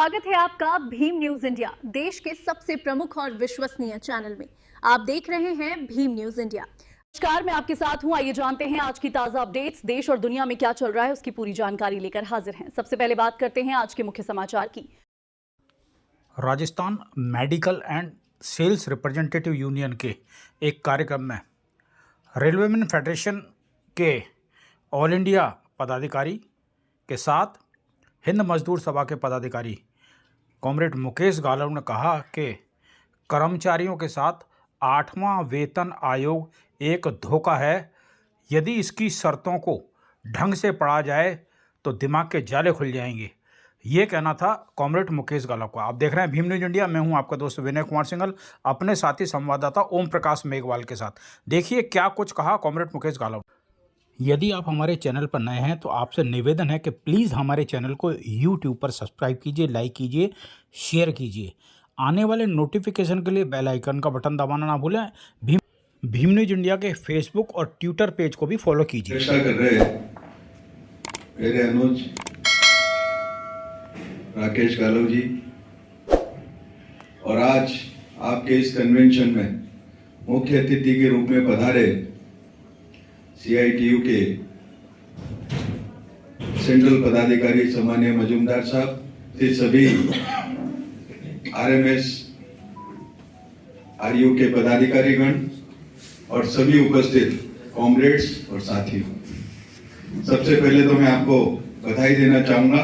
स्वागत है आपका भीम न्यूज इंडिया, देश के सबसे प्रमुख और विश्वसनीय चैनल में। आप देख रहे हैं भीम न्यूज इंडिया। नमस्कार, मैं आपके साथ हूं। आइए जानते हैं आज की ताजा अपडेट्स। देश और दुनिया में क्या चल रहा है उसकी पूरी जानकारी लेकर हाजिर हैं। सबसे पहले बात करते हैं आज के मुख्य समाचार की। Rajasthan medical and sales representative union के एक कार्यक्रम में रेलवेमैन फेडरेशन के ऑल इंडिया पदाधिकारी के साथ हिंद मजदूर सभा के पदाधिकारी कॉमरेड मुकेश गालव ने कहा कि कर्मचारियों के साथ 8वां वेतन आयोग एक धोखा है। यदि इसकी शर्तों को ढंग से पढ़ा जाए तो दिमाग के जाले खुल जाएंगे। ये कहना था कॉमरेड मुकेश गालव का। आप देख रहे हैं भीम न्यूज इंडिया। मैं हूं आपका दोस्त विनय कुमार सिंघल, अपने साथी संवाददाता ओम प्रकाश मेघवाल के साथ। देखिए क्या कुछ कहा कॉमरेड मुकेश गालव। यदि आप हमारे चैनल पर नए हैं तो आपसे निवेदन है कि प्लीज़ हमारे चैनल को यूट्यूब पर सब्सक्राइब कीजिए, लाइक कीजिए, शेयर कीजिए। आने वाले नोटिफिकेशन के लिए बेल आइकन का बटन दबाना ना भूलें। भीम न्यूज इंडिया के फेसबुक और ट्विटर पेज को भी फॉलो कीजिए। चर्चा कर रहे मेरे अनुज राकेश गालव जी, और आज आपके इस कन्वेंशन में मुख्य अतिथि के रूप में पधारे CITU के सेंट्रल पदाधिकारी सम्मान्य मजूमदार साहब से सभी RMS RU के पदाधिकारीगण और सभी उपस्थित कॉमरेड्स और साथियों, सबसे पहले तो मैं आपको बधाई देना चाहूंगा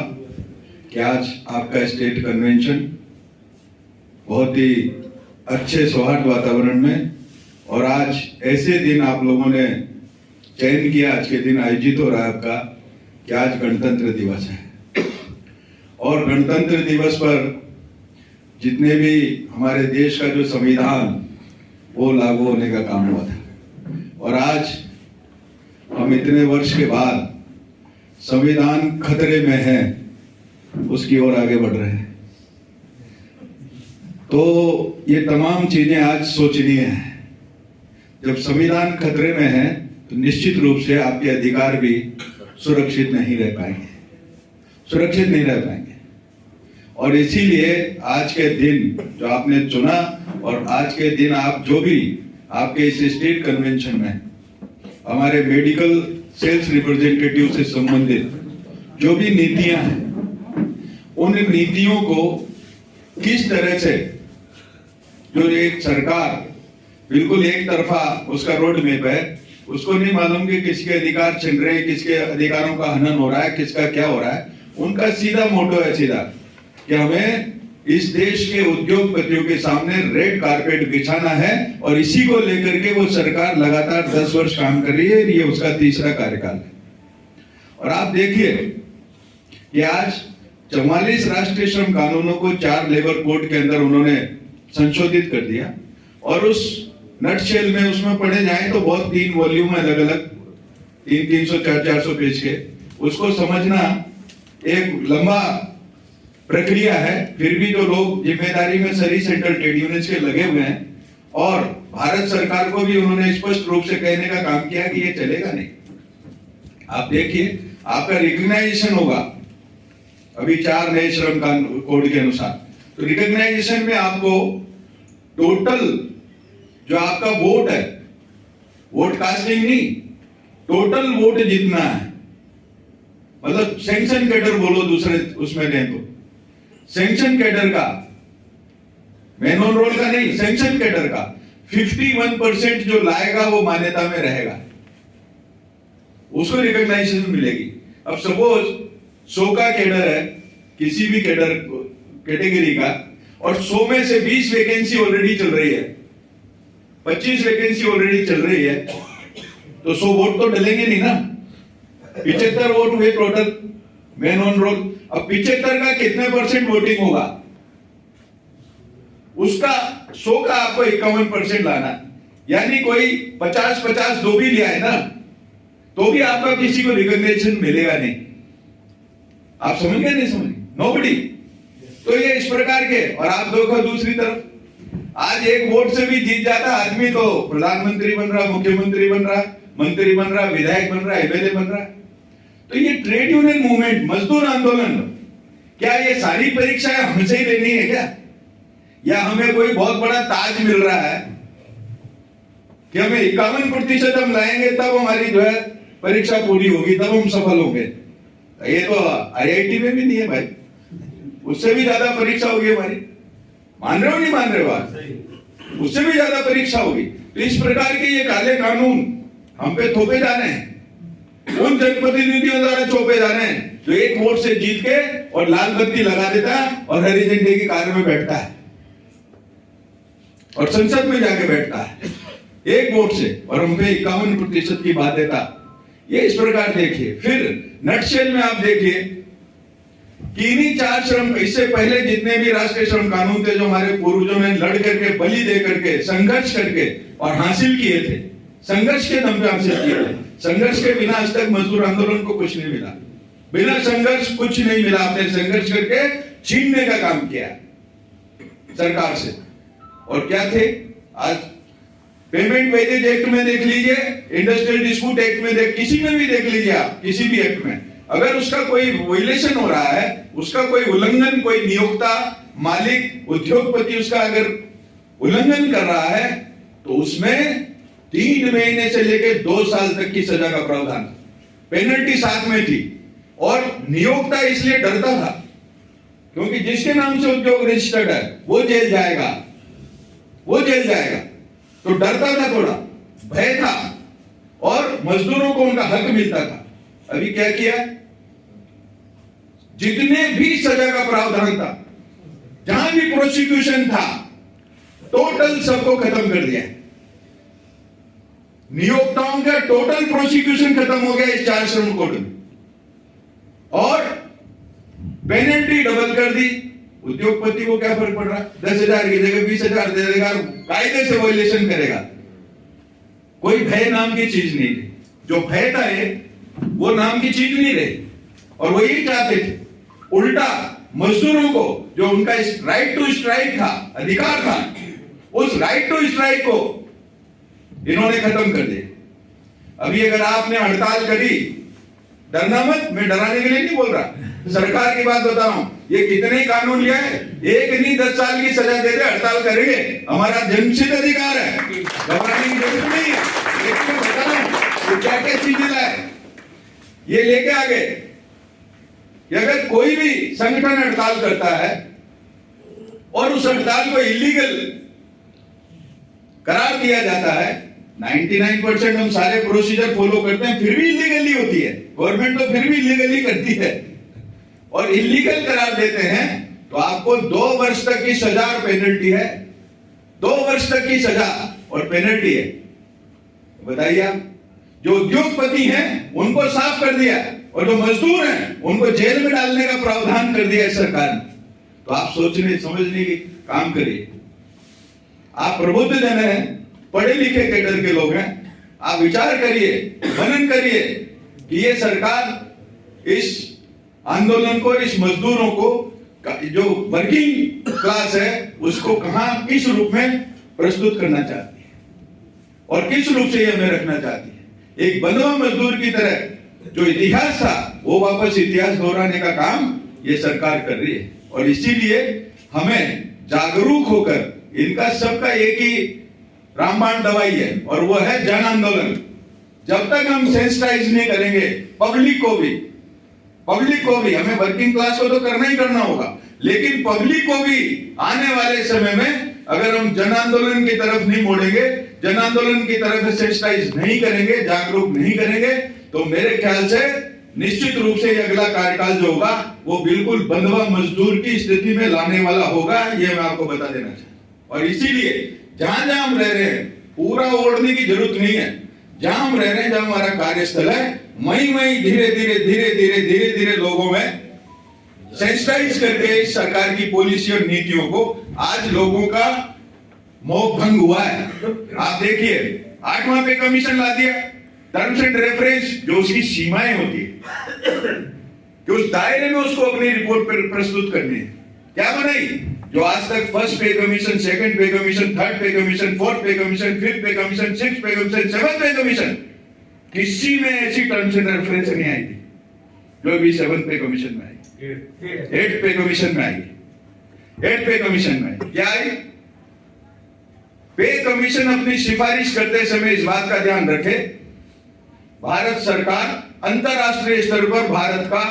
कि आज आपका स्टेट कन्वेंशन बहुत ही अच्छे सौहार्द वातावरण में, और आज ऐसे दिन आप लोगों ने चयन किया, आज के दिन आयोजित हो रहा है आपका, कि आज गणतंत्र दिवस है। और गणतंत्र दिवस पर जितने भी हमारे देश का जो संविधान वो लागू होने का काम हुआ था, और आज हम इतने वर्ष के बाद संविधान खतरे में है, उसकी ओर आगे बढ़ रहे हैं। तो ये तमाम चीजें आज सोचनीय है। जब संविधान खतरे में है तो निश्चित रूप से आपके अधिकार भी सुरक्षित नहीं रह पाएंगे, और इसीलिए आज के दिन जो आपने चुना, और आज के दिन आप जो भी आपके इस स्टेट कन्वेंशन में हमारे मेडिकल सेल्स रिप्रेजेंटेटिव से संबंधित जो भी नीतियां हैं, उन नीतियों को किस तरह से जो एक सरकार बिल्कुल एक तरफा उसका रोड मैप है, उसको नहीं मालूम कि किसके अधिकार छिन रहे हैं, किसके अधिकारों का हनन हो रहा है, किसका क्या हो रहा है। उनका सीधा मोटो है कि हमें इस देश के उद्योगपतियों के सामने रेड कारपेट बिछाना है, और इसी को लेकर के वो सरकार लगातार 10 वर्ष काम कर रही है। ये उसका तीसरा कार्यकाल है। और आप देखिए कि आज 44 राष्ट्रीय श्रम कानूनों को 4 लेबर कोड के अंदर उन्होंने संशोधित कर दिया, और उस नटशेल में उसमें पढ़े जाए तो बहुत 3 वॉल्यूम अलग अलग 300-400 पेज के, उसको समझना एक लंबा प्रक्रिया है। फिर भी जो लोग जिम्मेदारी में सभी सेंट्रल ट्रेड यूनियंस के लगे हुए हैं, और भारत सरकार को भी उन्होंने स्पष्ट रूप से कहने का काम किया कि ये चलेगा नहीं। आप देखिए, आपका रिकॉग्नाइजेशन होगा अभी 4 नए श्रम कोड के अनुसार, तो रिकॉग्नाइजेशन में आपको टोटल जो आपका वोट है, वोट कास्टिंग नहीं, टोटल वोट जितना है, मतलब सैंक्शन कैडर बोलो दूसरे उसमें नहीं, तो सैंक्शन कैडर का, मैन ऑन रोल का नहीं, सैंक्शन कैडर का 51% जो लाएगा वो मान्यता में रहेगा, उसको रिकॉग्नाइजेशन मिलेगी। अब सपोज 100 का कैडर है किसी भी कैडर कैटेगरी का, और 100 में से 20 वैकेंसी ऑलरेडी चल रही है, 25 वैकेंसी ऑलरेडी चल रही है, तो 100 वोट तो डलेंगे नहीं ना। 75 वोट हुए टोटल मैन ऑन रोल। अब 75 का कितने % वोटिंग होगा, उसका 100 का आपको 51% लाना, यानी कोई 50-50 दो भी लिया है ना, तो भी आपका किसी को रिकॉग्निशन मिलेगा नहीं। आप समझ गए? नहीं समझ? नोबडी। तो ये इस प्रकार के, और आप देखो दूसरी तरफ, आज एक वोट से भी जीत जाता आदमी तो प्रधानमंत्री बन रहा, मुख्यमंत्री बन रहा, मंत्री बन रहा, विधायक बन रहा, MLA बन रहा। तो ये ट्रेड यूनियन मूवमेंट, मजदूर आंदोलन क्या ये सारी परीक्षाएं हमसे ही लेनी है क्या? या हमें कोई बहुत बड़ा ताज मिल रहा है कि हमें 51% हम लाएंगे तब हमारी जो है परीक्षा पूरी होगी, तब हम सफल होंगे? ये तो IIT में भी नहीं है भाई, उससे भी ज्यादा परीक्षा होगी हमारी। मान रहे हो नहीं मान रहे हो आप? उससे भी ज्यादा परीक्षा होगी। तो इस प्रकार के ये काले कानून हम पे थोपे जा रहे हैं, उन जनप्रतिनिधियों द्वारा थोपे जा रहे हैं जो एक वोट से जीत के और लाल बत्ती लगा देता है और हरी झंडे की कार में बैठता है और संसद में जाके बैठता है एक वोट से, और हम पे 51% की बाध्यता। ये इस प्रकार देखिए। फिर नटशेल में आप देखिए कि इन्हीं 4 श्रम, इससे पहले जितने भी राष्ट्रीय श्रम कानून थे जो हमारे पूर्वजों ने लड़ करके, बलि दे करके, संघर्ष करके और हासिल किए थे, संघर्ष के दम पे हासिल किए थे। संघर्ष के बिना आज तक मजदूर आंदोलन को कुछ नहीं मिला, बिना संघर्ष कुछ नहीं मिला। आपने संघर्ष करके छीनने का काम किया सरकार से। और क्या थे? आज पेमेंट वेजेज एक्ट में देख लीजिए, इंडस्ट्रियल डिस्प्यूट एक्ट में देख, किसी में भी देख लीजिए आप, किसी भी एक्ट में अगर उसका कोई वायलेशन हो रहा है, उसका कोई उल्लंघन, कोई नियोक्ता, मालिक, उद्योगपति उसका अगर उल्लंघन कर रहा है तो उसमें 3 महीने से लेकर 2 साल तक की सजा का प्रावधान, पेनल्टी साथ में थी। और नियोक्ता इसलिए डरता था क्योंकि जिसके नाम से उद्योग रजिस्टर्ड है वो जेल जाएगा, वो जेल जाएगा, तो डरता था, थोड़ा भय था, और मजदूरों को उनका हक मिलता था। अभी क्या किया? जितने भी सजा का प्रावधान था, जहां भी प्रोसिक्यूशन था, टोटल सबको खत्म कर दिया। नियोक्ताओं का टोटल प्रोसिक्यूशन खत्म हो गया इस 4 श्रम कोड में, और पेनल्टी डबल कर दी। उद्योगपति को क्या फर्क पड़ रहा? 10,000 की जगह 20,000 दे देगा, कायदे से वायलेशन करेगा। कोई भय नाम की चीज नहीं थी। जो भय था वो नाम की चीज नहीं रही। और वो यही चाहते थे, उल्टा मजदूरों को जो उनका राइट टू स्ट्राइक था, अधिकार था, उस राइट टू स्ट्राइक को इन्होंने खत्म कर दिया। अभी अगर आपने हड़ताल करी, डरना मत, मैं डराने के लिए नहीं बोल रहा, सरकार की बात बता रहा हूं। ये कितने कानून लिया है, एक नहीं 10 साल की सजा दे दे, हड़ताल करेंगे, हमारा जन्मसिद्ध अधिकार है, घबराने की जरूरत नहीं है। लेकिन बता रहा हूं क्या क्या चीजें लाए, ये लेके आ गए कि अगर कोई भी संगठन हड़ताल करता है और उस हड़ताल को इलीगल करार दिया जाता है, 99% हम सारे प्रोसीजर फॉलो करते हैं, फिर भी इलीगली होती है, गवर्नमेंट तो फिर भी इलीगली करती है, और इलीगल करार देते हैं तो आपको 2 वर्ष तक की सजा और पेनल्टी है। 2 वर्ष तक की सजा और पेनल्टी है। बताइए आप, जो उद्योगपति हैं उनको साफ कर दिया, और जो मजदूर हैं उनको जेल में डालने का प्रावधान कर दिया है सरकार ने। तो आप सोचने समझने की काम करिए। आप प्रबुद्ध जन हैं, पढ़े लिखे कैडर के लोग हैं, आप विचार करिए, मनन करिए कि ये सरकार इस आंदोलन को, इस मजदूरों को, जो वर्किंग क्लास है, उसको कहां, किस रूप में प्रस्तुत करना चाहती है और किस रूप से ये हमें रखना चाहती है। एक बंधुआ मजदूर की तरह जो इतिहास था वो वापस इतिहास दोहराने का काम ये सरकार कर रही है। और इसीलिए हमें जागरूक होकर, इनका सबका एक ही रामबाण दवाई है, और वो है जन आंदोलन। जब तक हम सेंसिटाइज नहीं करेंगे पब्लिक को भी, हमें वर्किंग क्लास को तो करना ही करना होगा, लेकिन पब्लिक को भी आने वाले समय में अगर हम जन आंदोलन की तरफ नहीं मोड़ेंगे, जन आंदोलन की तरफ सेंसिटाइज नहीं करेंगे, जागरूक नहीं करेंगे, तो मेरे ख्याल से निश्चित रूप से ये अगला कार्यकाल जो होगा वो बिल्कुल बंधुआ मजदूर की स्थिति में लाने वाला होगा, ये मैं आपको बता देना चाहता हूं। और इसीलिए जहां जहां हम रह रहे हैं, पूरा ओढ़ने की जरूरत नहीं है। जहां हम रह रहे हैं, जहां हमारा कार्यस्थल है, मई धीरे धीरे लोगों में सेंसिटाइज करके इस सरकार की पॉलिसी और नीतियों को आज लोगों का मोह भंग हुआ है। आप देखिए, 8वां पे कमीशन ला दिया, टर्म्स एंड रेफरेंस जो उसकी सीमाएं होती है कि उस दायरे में उसको अपनी रिपोर्ट पर प्रस्तुत करनी है, क्या बनाई? जो आज तक फर्स्ट पे कमीशन, सेकंड पे कमीशन, थर्ड पे कमीशन, फोर्थ पे कमीशन, फिफ्थ पे कमीशन, सिक्स्थ पे कमीशन, सेवंथ पे कमीशन, किसी में ऐसी टर्म्स एंड रेफरेंस नहीं आई थी जो भी 7th पे कमीशन में आई। 8 पे कमीशन में आई। 8 पे कमीशन में क्या आई? पे कमीशन अपनी सिफारिश करते समय इस बात का ध्यान रखे, भारत सरकार अंतरराष्ट्रीय स्तर पर भारत का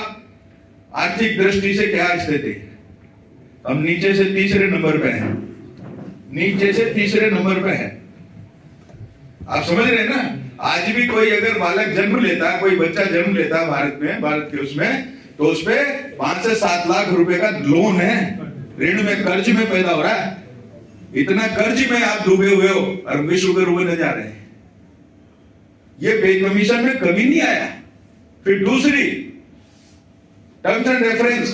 आर्थिक दृष्टि से क्या स्थिति है। हम नीचे से तीसरे नंबर पे हैं, नीचे से तीसरे नंबर पे है। आप समझ रहे हैं ना? आज भी कोई अगर बालक जन्म लेता, कोई बच्चा जन्म लेता भारत में, भारत के उसमें, तो उसपे 5 से 7 लाख रुपए का लोन है, ऋण में, कर्ज में पैदा हो रहा है। इतना कर्ज में आप डूबे हुए हो और विश्व के रुपए न जा रहे हैं। ये पे कमीशन में कभी नहीं आया। फिर दूसरी टर्म्स एंड रेफरेंस,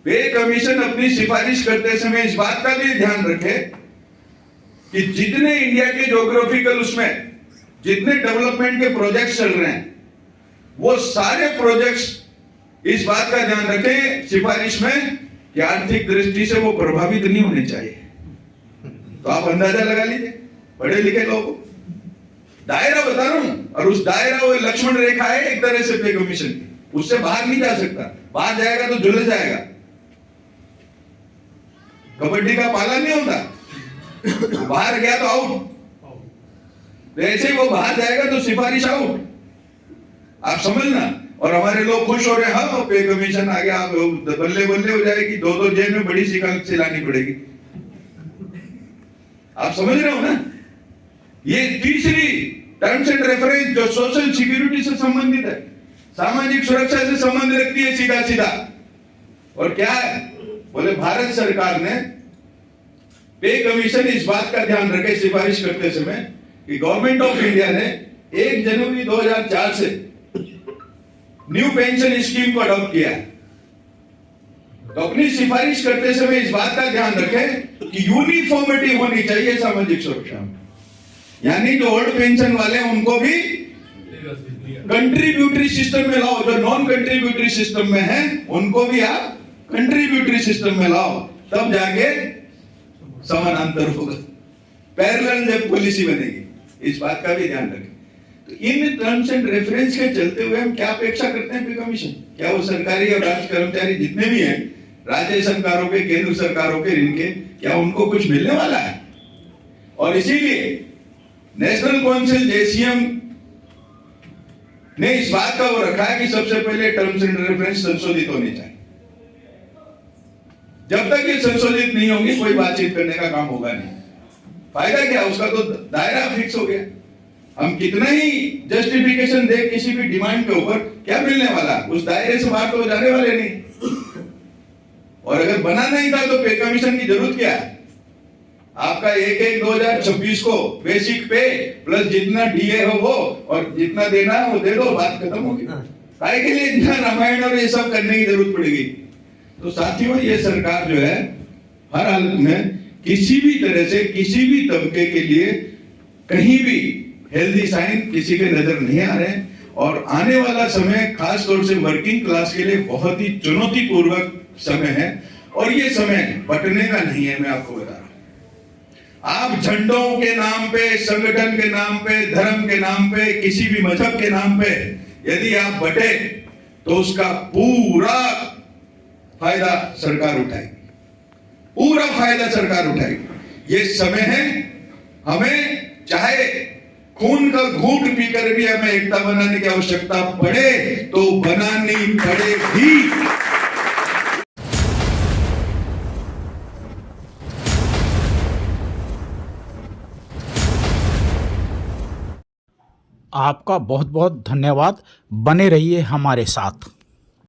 पे कमीशन अपनी सिफारिश करते समय इस बात का भी ध्यान रखे कि जितने इंडिया के ज्योग्राफिकल उसमें जितने डेवलपमेंट के प्रोजेक्ट्स चल रहे हैं, वो सारे प्रोजेक्ट्स इस बात का ध्यान रखें सिफारिश में कि आर्थिक दृष्टि से वो प्रभावित नहीं होने चाहिए। तो आप अंदाजा लगा लीजिए, पढ़े लिखे लोगों, दायरा बता रहा हूं, और उस दायरा वो लक्ष्मण रेखा है एक तरह से पे कमीशन की, उससे बाहर नहीं जा सकता। बाहर जाएगा तो झुलस जाएगा। कबड्डी का पाला नहीं होता, बाहर गया तो आउट, तो ऐसे ही वो बाहर जाएगा तो सिफारिश आउट। आप समझना। और हमारे लोग खुश हो रहे हैं, हाँ पे कमीशन आ गया, बल्ले बल्ले हो जाएगी, 2-2 जेल में बड़ी शिकायत चलानी पड़ेगी। आप समझ रहे हो ना? ये तीसरी टर्म्स एंड रेफरेंस जो सोशल सिक्योरिटी से संबंधित है, सामाजिक सुरक्षा से संबंध रखती है सीधा सीधा। और क्या है? बोले भारत सरकार ने पे कमीशन इस बात का ध्यान रखे सिफारिश करते समय कि गवर्नमेंट ऑफ इंडिया ने 1 जनवरी 2004 से न्यू पेंशन स्कीम को अडॉप्ट किया है। तो अपनी सिफारिश करते समय इस बात का ध्यान रखें कि यूनिफॉर्मिटी होनी चाहिए सामाजिक सुरक्षा में। यानी जो ओल्ड पेंशन वाले हैं उनको भी कंट्रीब्यूटरी सिस्टम में लाओ, जो नॉन कंट्रीब्यूटरी सिस्टम में है उनको भी आप कंट्रीब्यूटरी सिस्टम में लाओ, तब जाके समानांतर होगा, पैरेलल जब पॉलिसी बनेगी। इस बात का भी ध्यान रखें। तो इन टर्म्स एंड रेफरेंस के चलते हुए हम क्या अपेक्षा करते हैं पे कमीशन? क्या वो सरकारी और राज्य कर्मचारी जितने भी हैं, राज्य सरकारों के, केंद्र सरकारों के, इनके, क्या उनको कुछ मिलने वाला है? और इसीलिए नेशनल काउंसिल जेसीएम ने इस बात का वो रखा है कि सबसे पहले टर्म्स एंड रेफरेंस संशोधित होने चाहिए। जब तक ये संशोधित नहीं होंगी कोई बातचीत करने का काम होगा नहीं। फायदा क्या? उसका तो दायरा फिक्स हो गया। हम कितना ही जस्टिफिकेशन दे किसी भी डिमांड के ऊपर, क्या मिलने वाला? उस दायरे से बाहर तो जाने वाले नहीं। और अगर बना नहीं था तो पे कमीशन की जरूरत क्या है? आपका 1/1/2026 को बेसिक पे प्लस जितना डीए हो वो, और जितना देना है वो दे दो, बात खत्म होगी। काय के लिए इतना रामायण और ये सब करने की जरूरत पड़ेगी? तो साथियों, ये सरकार जो है हर हालत में किसी भी तरह से किसी भी तबके के लिए कहीं भी हेल्दी साइन किसी के नजर नहीं आ रहे हैं। और आने वाला समय खास तौर से वर्किंग क्लास के लिए बहुत ही चुनौतीपूर्वक समय है, और ये समय बटने का नहीं है। मैं आपको बता रहा हूं, आप झंडों के नाम पे, संगठन के नाम पे, धर्म के नाम पे, किसी भी मजहब के नाम पे यदि आप बटे तो उसका पूरा फायदा सरकार उठाएगी, पूरा फायदा सरकार उठाएगी। ये समय है, हमें चाहे खून का घूंट पीकर भी हमें एकता बनाने की आवश्यकता पड़े तो बनानी पड़ेगी। आपका बहुत बहुत धन्यवाद। बने रहिए हमारे साथ।